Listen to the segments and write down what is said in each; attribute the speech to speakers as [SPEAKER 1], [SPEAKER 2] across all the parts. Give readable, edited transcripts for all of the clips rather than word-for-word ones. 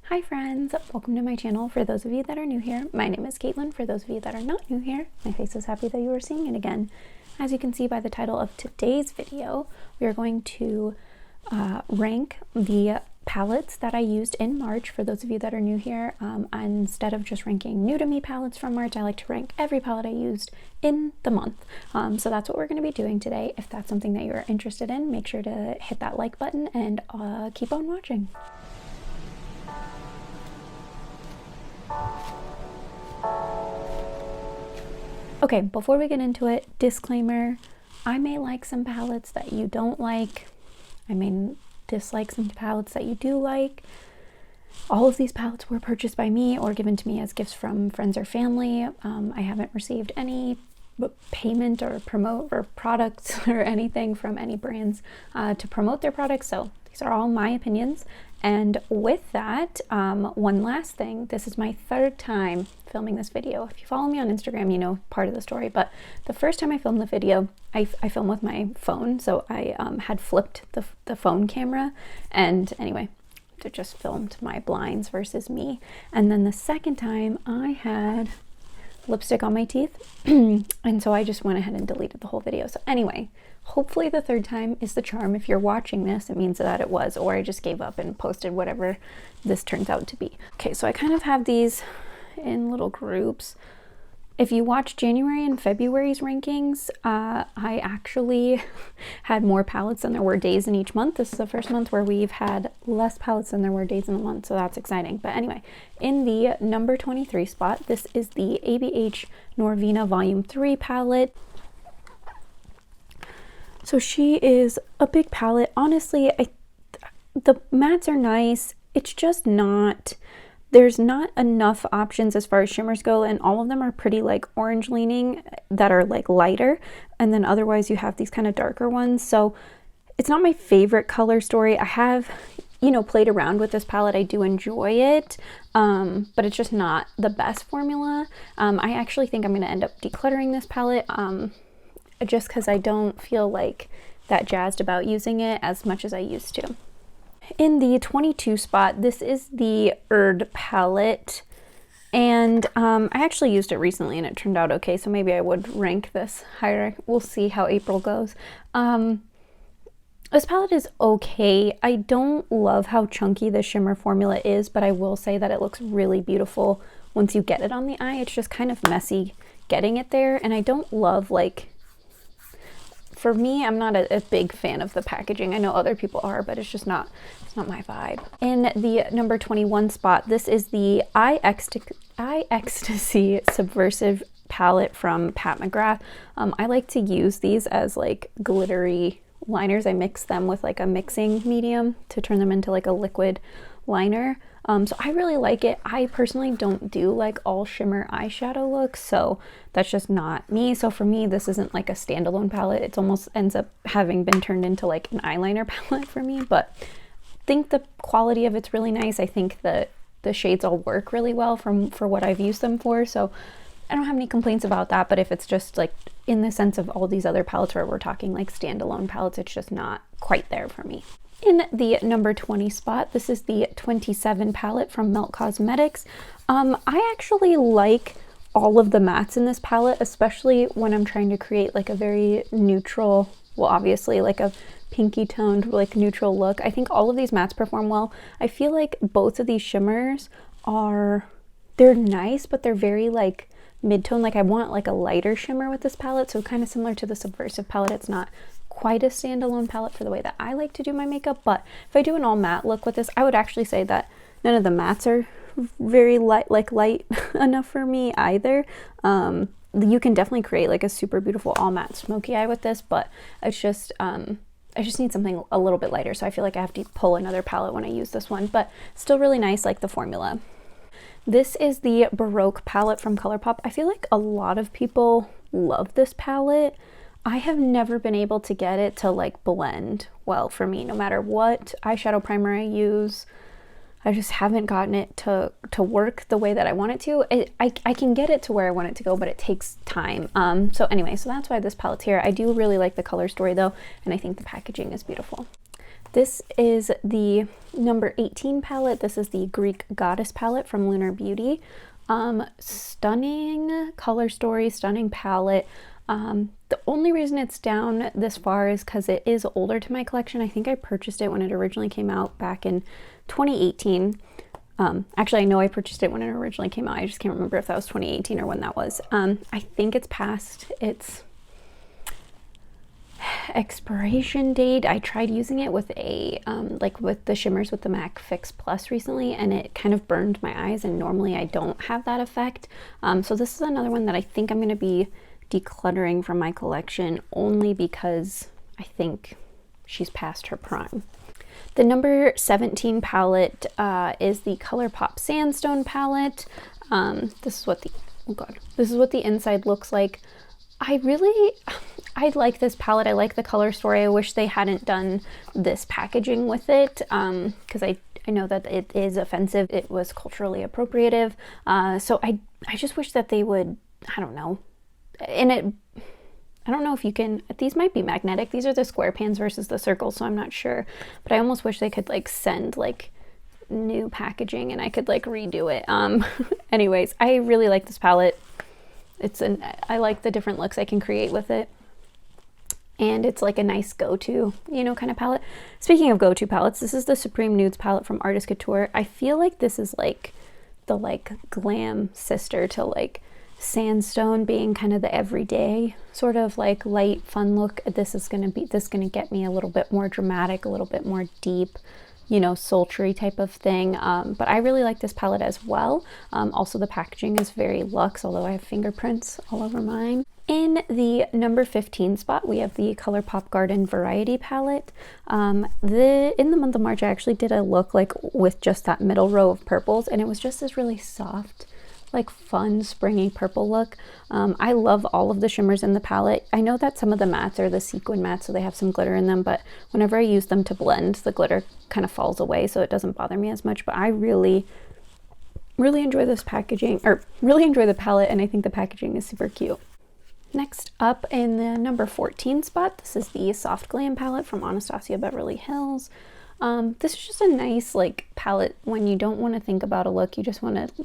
[SPEAKER 1] Hi friends, welcome to my channel. For those of you that are new here, my name is Caitlin. For those of you that are not new here, my face is happy that you are seeing it again. As you can see by the title of today's video, we are going to rank the palettes that I used in March. For those of you that are new here, instead of just ranking new to me palettes from March, I like to rank every palette I used in the month. So that's what we're going to be doing today. If that's something that you're interested in, make sure to hit that like button and keep on watching. Okay, before we get into it, disclaimer, I may like some palettes that you don't like. I may dislike some palettes that you do like. All of these palettes were purchased by me or given to me as gifts from friends or family. I haven't received any payment or promote or products or anything from any brands to promote their products, so these are all my opinions. And with that, one last thing, this is my third time filming this video. If you follow me on Instagram, you know part of the story, but the first time I filmed the video, I filmed with my phone, so I had flipped the phone camera, and anyway, it just filmed my blinds versus me. And then the second time I had lipstick on my teeth and so I just went ahead and deleted the whole video. So anyway, hopefully the third time is the charm. If you're watching this, it means that it was, or I just gave up and posted whatever this turns out to be. Okay, so I kind of have these in little groups. If you watch January and February's rankings, I actually had more palettes than there were days in each month. This is the first month where we've had less palettes than there were days in the month, so that's exciting. But anyway, in the number 23 spot, this is the ABH Norvina Volume 3 palette. So she is a big palette. Honestly, the mattes are nice. It's just not... There's not enough options as far as shimmers go, and all of them are pretty like orange leaning that are like lighter, and then otherwise you have these kind of darker ones. So it's not my favorite color story. I have, you know, played around with this palette. I do enjoy it, but it's just not the best formula. I actually think I'm going to end up decluttering this palette just because I don't feel like that jazzed about using it as much as I used to. In the 22 spot, this is the Erd palette, and I actually used it recently and it turned out okay, so maybe I would rank this higher. We'll see how April goes. This palette is okay. I don't love how chunky the shimmer formula is, but I will say that it looks really beautiful once you get it on the eye. It's just kind of messy getting it there, and I don't love, like, for me, I'm not a big fan of the packaging. I know other people are, but it's just not, it's not my vibe. In the number 21 spot, this is the Ecstasy Subversive palette from McGrath. I like to use these as like glittery liners. I mix them with like a mixing medium to turn them into like a liquid liner. So I really like it. I personally don't do like all shimmer eyeshadow looks, so that's just not me. So for me, this isn't like a standalone palette. It almost ends up having been turned into like an eyeliner palette for me, but I think the quality of it's really nice. I think that the shades all work really well for what I've used them for, so I don't have any complaints about that. But if it's just like in the sense of all these other palettes where we're talking like standalone palettes, it's just not quite there for me. In the number 20 spot, this is the 27 palette from Melt Cosmetics. I actually like all of the mattes in this palette, especially when I'm trying to create like a very neutral, well, obviously like a pinky toned, like neutral look. I think all of these mattes perform well. I feel like both of these shimmers they're nice, but they're very like mid-tone. Like I want like a lighter shimmer with this palette, so kind of similar to the Subversive palette. It's not quite a standalone palette for the way that I like to do my makeup, but if I do an all matte look with this, I would actually say that none of the mattes are very light enough for me either. You can definitely create like a super beautiful all matte smoky eye with this, but it's just I just need something a little bit lighter, so I feel like I have to pull another palette when I use this one, but still really nice, like the formula. This is the Baroque palette from ColourPop. I feel like a lot of people love this palette. I have never been able to get it to like blend well for me, no matter what eyeshadow primer I use. I just haven't gotten it to work the way that I want it to. I can get it to where I want it to go, but it takes time. So anyway, so that's why this palette's here. I do really like the color story though, and I think the packaging is beautiful. This is the number 18 palette. This is the Greek Goddess palette from Lunar Beauty. Stunning color story, stunning palette. The only reason it's down this far is because it is older to my collection. I think I purchased it when it originally came out back in 2018. Actually, I know I purchased it when it originally came out. I just can't remember if that was 2018 or when that was. I think it's past its expiration date. I tried using it with a like with the shimmers with the MAC Fix Plus recently, and it kind of burned my eyes, and normally I don't have that effect. So this is another one that I think I'm going to be decluttering from my collection, only because I think she's past her prime. The number 17 palette is the ColourPop Sandstone palette. This is what the inside looks like. I like this palette. I like the color story. I wish they hadn't done this packaging with it, because I know that it is offensive. It was culturally appropriative. So I just wish that they would, I don't know. And I don't know if you can, these might be magnetic. These are the square pans versus the circle, so I'm not sure. But I almost wish they could like send like new packaging and I could like redo it. Anyways, I really like this palette. I like the different looks I can create with it. And it's like a nice go-to, you know, kind of palette. Speaking of go-to palettes, this is the Supreme Nudes palette from Artist Couture. I feel like this is like the like glam sister to like Sandstone, being kind of the everyday sort of like light fun look. This is gonna get me a little bit more dramatic, a little bit more deep, you know, sultry type of thing. But I really like this palette as well. Also the packaging is very luxe, although I have fingerprints all over mine. In the number 15 spot, we have the ColourPop Garden Variety palette. In the month of March, I actually did a look like with just that middle row of purples, and it was just this really soft, like fun springy purple look. I love all of the shimmers in the palette. I know that some of the mattes are the sequin mattes, so they have some glitter in them, but whenever I use them to blend, the glitter kind of falls away, so it doesn't bother me as much. But I really enjoy this packaging, or really enjoy the palette, and I think the packaging is super cute. Next up in the number 14 spot, this is the Soft Glam palette from Anastasia Beverly Hills. This is just a nice like palette when you don't want to think about a look, you just want to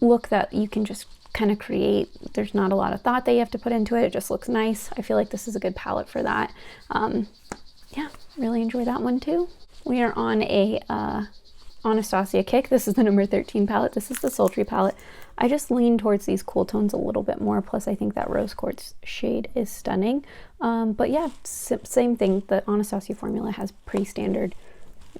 [SPEAKER 1] look that you can just kind of create. There's not a lot of thought that you have to put into it. It just looks nice. I feel like this is a good palette for that. Yeah, really enjoy that one too. We are on a Anastasia kick. This is the number 13 palette. This is the Sultry palette. I just lean towards these cool tones a little bit more. Plus, I think that rose quartz shade is stunning. But yeah, same thing. The Anastasia formula has pretty standard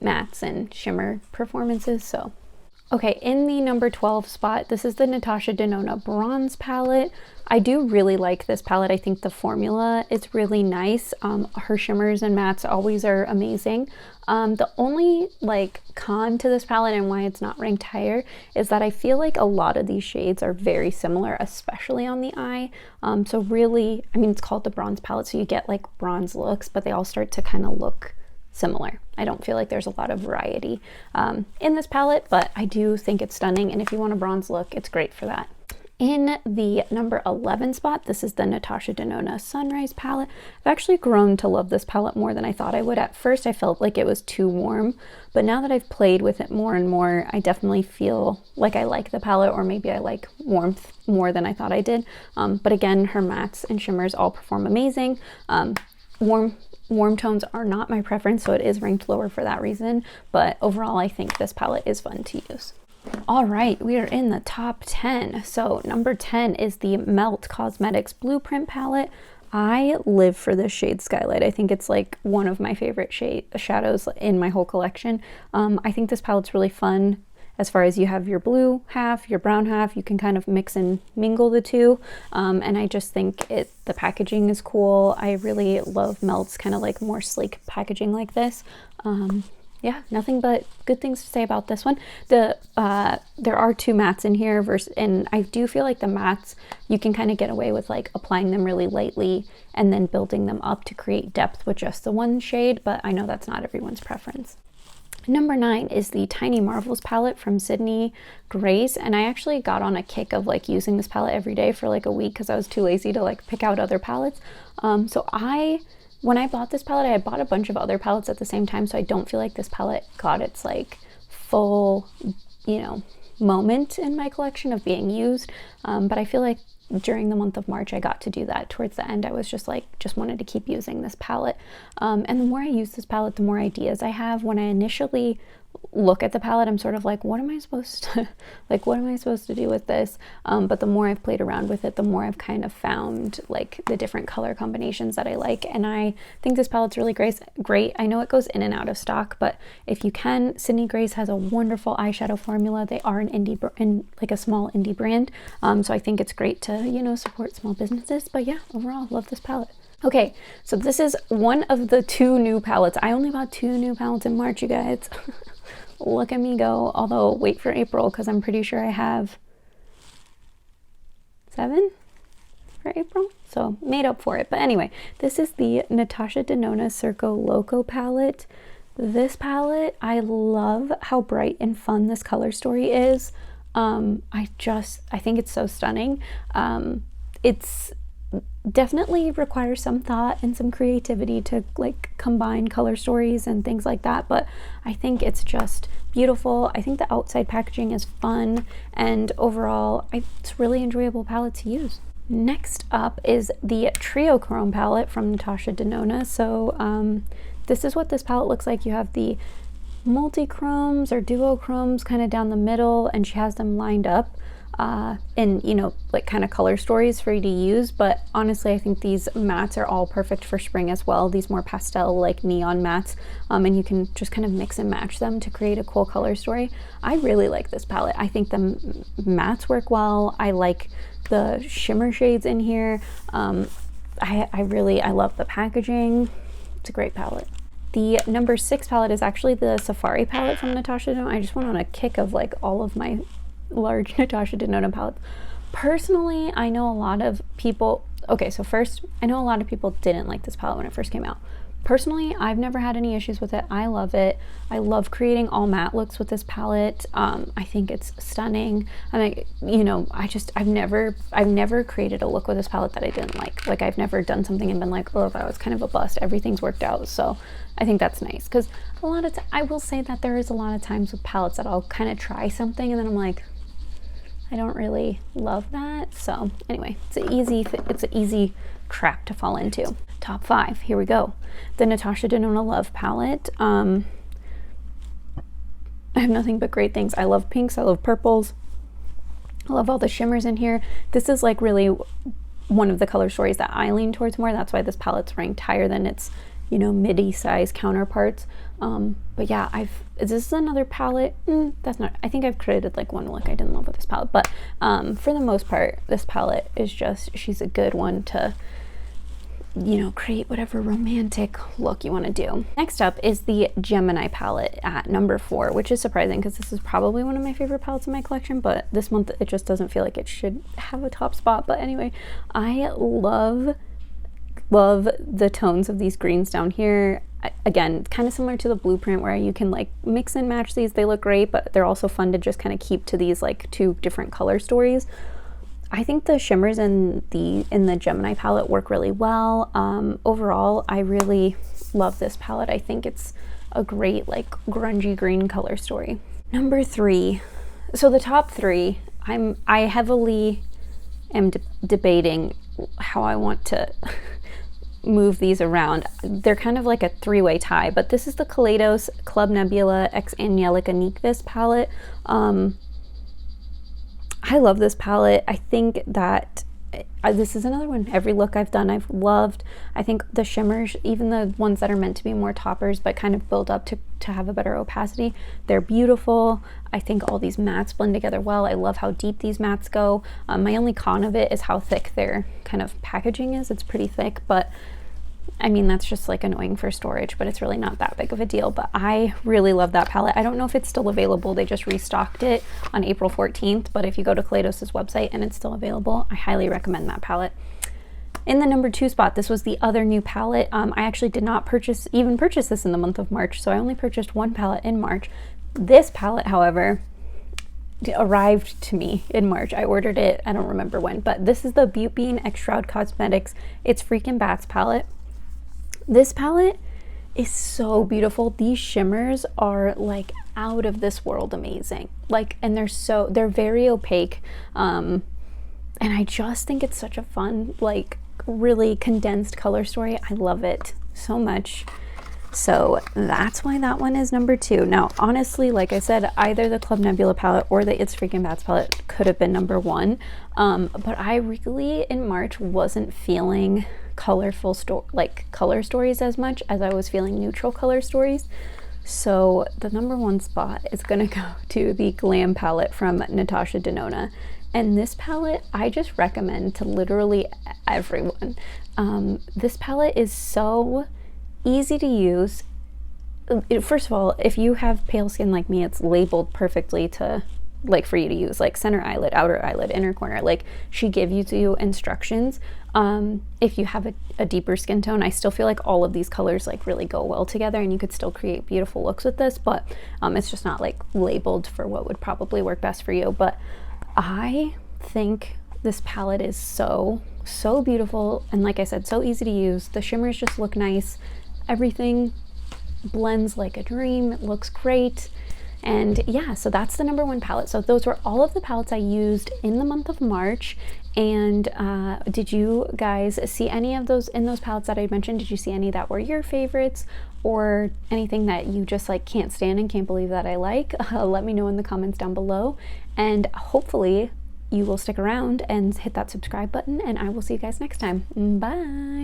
[SPEAKER 1] mattes and shimmer performances, so. Okay, in the number 12 spot, this is the Natasha Denona Bronze palette. I do really like this palette. I think the formula is really nice. Her shimmers and mattes always are amazing. The only like con to this palette and why it's not ranked higher is that I feel like a lot of these shades are very similar, especially on the eye. So really, I mean, it's called the bronze palette, so you get like bronze looks, but they all start to kind of look similar. I don't feel like there's a lot of variety in this palette, but I do think it's stunning, and if you want a bronze look, it's great for that. In the number 11 spot, this is the Natasha Denona Sunrise palette. I've actually grown to love this palette more than I thought I would. At first, I felt like it was too warm, but now that I've played with it more and more, I definitely feel like I like the palette, or maybe I like warmth more than I thought I did. But again, her mattes and shimmers all perform amazing. Warm tones are not my preference, so it is ranked lower for that reason, but overall I think this palette is fun to use. All right, we are in the top 10. So number 10 is the Melt Cosmetics Blueprint palette. I live for this shade Skylight. I think it's like one of my favorite shadows in my whole collection. I think this palette's really fun. As far as you have your blue half, your brown half, you can kind of mix and mingle the two. And I just think the packaging is cool. I really love Melt's kind of like more sleek packaging like this. Yeah, nothing but good things to say about this one. There are two mattes in here, and I do feel like the mattes, you can kind of get away with like applying them really lightly and then building them up to create depth with just the one shade, but I know that's not everyone's preference. Number 9 is the Tiny Marvels palette from Sydney Grace, and I actually got on a kick of like using this palette every day for like a week because I was too lazy to like pick out other palettes. So I when I bought this palette, I had bought a bunch of other palettes at the same time, so I don't feel like this palette got its like full, you know, moment in my collection of being used. But I feel like during the month of March I got to do that. Towards the end I was just like, just wanted to keep using this palette. And the more I use this palette, the more ideas I have. When I initially look at the palette, I'm sort of like, what am I supposed to like, what am I supposed to do with this? But the more I've played around with it, the more I've kind of found like the different color combinations that I like, and I think this palette's really great. I know it goes in and out of stock, but if you can, Sydney Grace has a wonderful eyeshadow formula. They are an indie like a small indie brand, so I think it's great to, you know, support small businesses. But yeah, overall love this palette. Okay, so this is one of the 2 new palettes. I only bought 2 new palettes in March, you guys. Look at me go. Although, wait for April, because I'm pretty sure I have 7 for April. So, made up for it. But anyway, this is the Natasha Denona Circo Loco palette. This palette, I love how bright and fun this color story is. I think it's so stunning. It's definitely requires some thought and some creativity to like combine color stories and things like that, but I think it's just beautiful. I think the outside packaging is fun, and overall it's a really enjoyable palette to use. Next up is the Trio Chrome palette from Natasha Denona. So this is what this palette looks like. You have the multi-chromes or duochromes kind of down the middle, and she has them lined up and, you know, like kind of color stories for you to use. But honestly, I think these mattes are all perfect for spring as well. These more pastel like neon mattes, and you can just kind of mix and match them to create a cool color story. I really like this palette. I think the mattes work well. I like the shimmer shades in here. I love the packaging. It's a great palette. The number 6 palette is actually the Safari palette from Natasha Denona. I just went on a kick of like all of my large Natasha Denona palettes. Personally, I know a lot of people, okay, so first, I know a lot of people didn't like this palette when it first came out. Personally, I've never had any issues with it. I love it. I love creating all matte looks with this palette. I think it's stunning. I mean, you know, I've never created a look with this palette that I didn't like. Like, I've never done something and been like, oh, that was kind of a bust. Everything's worked out. So I think that's nice, because a lot of I will say that there is a lot of times with palettes that I'll kind of try something and then I'm like, I don't really love that. So anyway, it's an easy trap to fall into. Top 5, here we go. The Natasha Denona Love palette. I have nothing but great things. I love pinks, I love purples, I love all the shimmers in here. This is like really one of the color stories that I lean towards more. That's why this palette's ranked higher than its, you know, midi size counterparts. But yeah, this is another palette. That's not, I think I've created like one look I didn't love with this palette, but for the most part, this palette is just, she's a good one to, you know, create whatever romantic look you want to do. Next up is the Gemini palette at number 4, which is surprising because this is probably one of my favorite palettes in my collection, but this month it just doesn't feel like it should have a top spot. But anyway, I love the tones of these greens down here. Again, kind of similar to the blueprint where you can like mix and match these. They look great, but they're also fun to just kind of keep to these like 2 different color stories. I think the shimmers in the Gemini palette work really well. Overall, I really love this palette. I think it's a great like grungy green color story. Number 3. So the top 3, I heavily am debating how I want to move these around. They're kind of like a 3-way tie, but this is the Kaleidos Club Nebula X Angelica Nyquist palette. I love this palette. I think that this is another one. Every look I've done, I've loved. I think the shimmers, even the ones that are meant to be more toppers but kind of build up to have a better opacity, they're beautiful. I think all these mattes blend together well. I love how deep these mattes go. My only con of it is how thick their kind of packaging is. It's pretty thick, but I mean, that's just like annoying for storage, but it's really not that big of a deal. But I really love that palette. I don't know if it's still available. They just restocked it on April 14th, but if you go to Kaleidos' website and it's still available, I highly recommend that palette. In the number 2 spot, this was the other new palette. I actually did not purchase this in the month of March, so I only purchased one palette in March. This palette, however, arrived to me in March. I ordered it, I don't remember when, but this is the Butte Bean X Shroud Cosmetics It's Freakin' Bats palette. This palette is so beautiful. These shimmers are like out of this world amazing. Like, and they're very opaque. And I just think it's such a fun, like really condensed color story. I love it so much. So that's why that one is number 2. Now, honestly, like I said, either the Club Nebula palette or the It's Freakin' Bats palette could have been number 1. But I really, in March, wasn't feeling colorful color stories as much as I was feeling neutral color stories. So the number 1 spot is gonna go to the Glam palette from Natasha Denona. And this palette, I just recommend to literally everyone. This palette is so easy to use. First of all, if you have pale skin like me, it's labeled perfectly to, like, for you to use, like center eyelid, outer eyelid, inner corner. Like, she gives you instructions. If you have a deeper skin tone, I still feel like all of these colors like really go well together, and you could still create beautiful looks with this, but it's just not like labeled for what would probably work best for you. But I think this palette is so beautiful, and like I said, so easy to use. The shimmers just look nice. Everything blends like a dream. It looks great. And yeah, so that's the number 1 palette. So those were all of the palettes I used in the month of March. And did you guys see any of those in those palettes that I mentioned? Did you see any that were your favorites, or anything that you just like can't stand and can't believe that I like? Let me know in the comments down below, and hopefully you will stick around and hit that subscribe button, and I will see you guys next time. Bye.